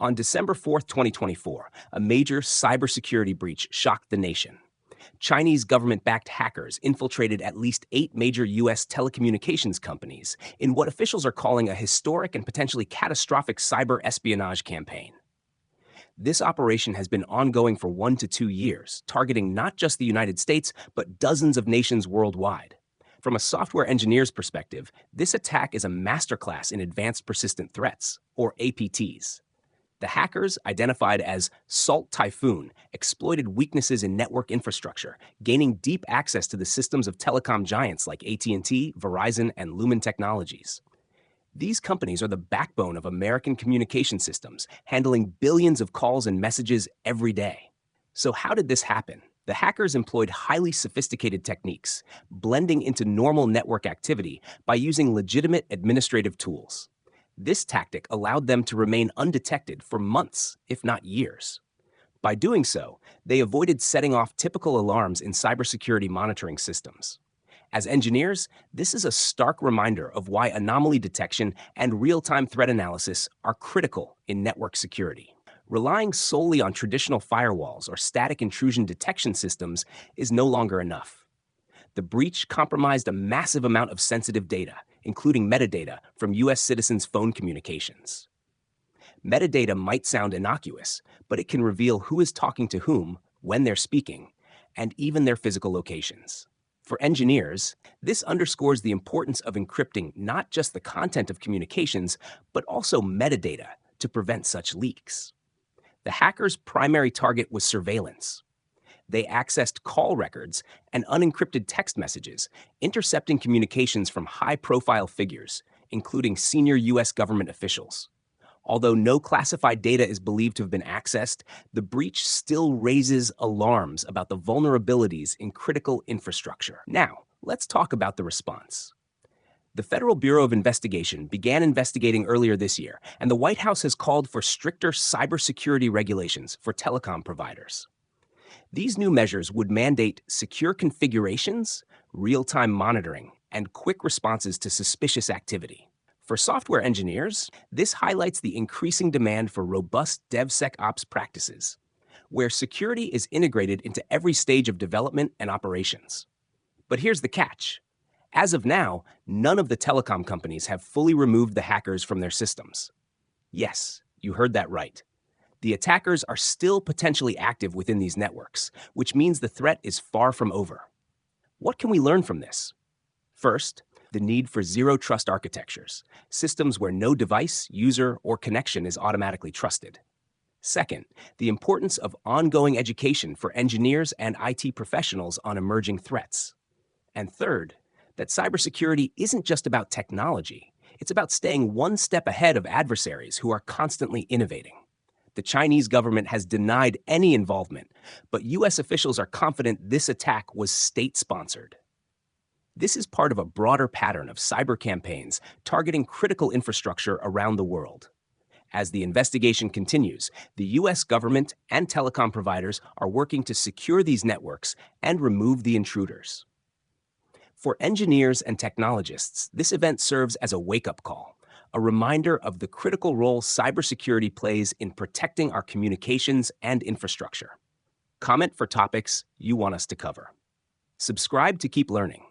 On December 4th, 2024, a major cybersecurity breach shocked the nation. Chinese government-backed hackers infiltrated at least 8 major U.S. telecommunications companies in what officials are calling a historic and potentially catastrophic cyber espionage campaign. This operation has been ongoing for 1 to 2 years, targeting not just the United States, but dozens of nations worldwide. From a software engineer's perspective, this attack is a masterclass in advanced persistent threats, or APTs. The hackers, identified as Salt Typhoon, exploited weaknesses in network infrastructure, gaining deep access to the systems of telecom giants like AT&T, Verizon, and Lumen Technologies. These companies are the backbone of American communication systems, handling billions of calls and messages every day. So how did this happen? The hackers employed highly sophisticated techniques, blending into normal network activity by using legitimate administrative tools. This tactic allowed them to remain undetected for months, if not years. By doing so, they avoided setting off typical alarms in cybersecurity monitoring systems. As engineers, this is a stark reminder of why anomaly detection and real-time threat analysis are critical in network security. Relying solely on traditional firewalls or static intrusion detection systems is no longer enough. The breach compromised a massive amount of sensitive data, including metadata from U.S. citizens' phone communications. Metadata might sound innocuous, but it can reveal who is talking to whom, when they're speaking, and even their physical locations. For engineers, this underscores the importance of encrypting not just the content of communications, but also metadata to prevent such leaks. The hackers' primary target was surveillance. They accessed call records and unencrypted text messages, intercepting communications from high-profile figures, including senior U.S. government officials. Although no classified data is believed to have been accessed, the breach still raises alarms about the vulnerabilities in critical infrastructure. Now, let's talk about the response. The Federal Bureau of Investigation began investigating earlier this year, and the White House has called for stricter cybersecurity regulations for telecom providers. These new measures would mandate secure configurations, real-time monitoring, and quick responses to suspicious activity. For software engineers, this highlights the increasing demand for robust DevSecOps practices, where security is integrated into every stage of development and operations. But here's the catch. As of now, none of the telecom companies have fully removed the hackers from their systems. Yes, you heard that right. The attackers are still potentially active within these networks, which means the threat is far from over. What can we learn from this? First, the need for zero-trust architectures, systems where no device, user, or connection is automatically trusted. Second, the importance of ongoing education for engineers and IT professionals on emerging threats. And third, that cybersecurity isn't just about technology. It's about staying one step ahead of adversaries who are constantly innovating. The Chinese government has denied any involvement, but U.S. officials are confident this attack was state-sponsored. This is part of a broader pattern of cyber campaigns targeting critical infrastructure around the world. As the investigation continues, the U.S. government and telecom providers are working to secure these networks and remove the intruders. For engineers and technologists, this event serves as a wake-up call, a reminder of the critical role cybersecurity plays in protecting our communications and infrastructure. Comment for topics you want us to cover. Subscribe to keep learning.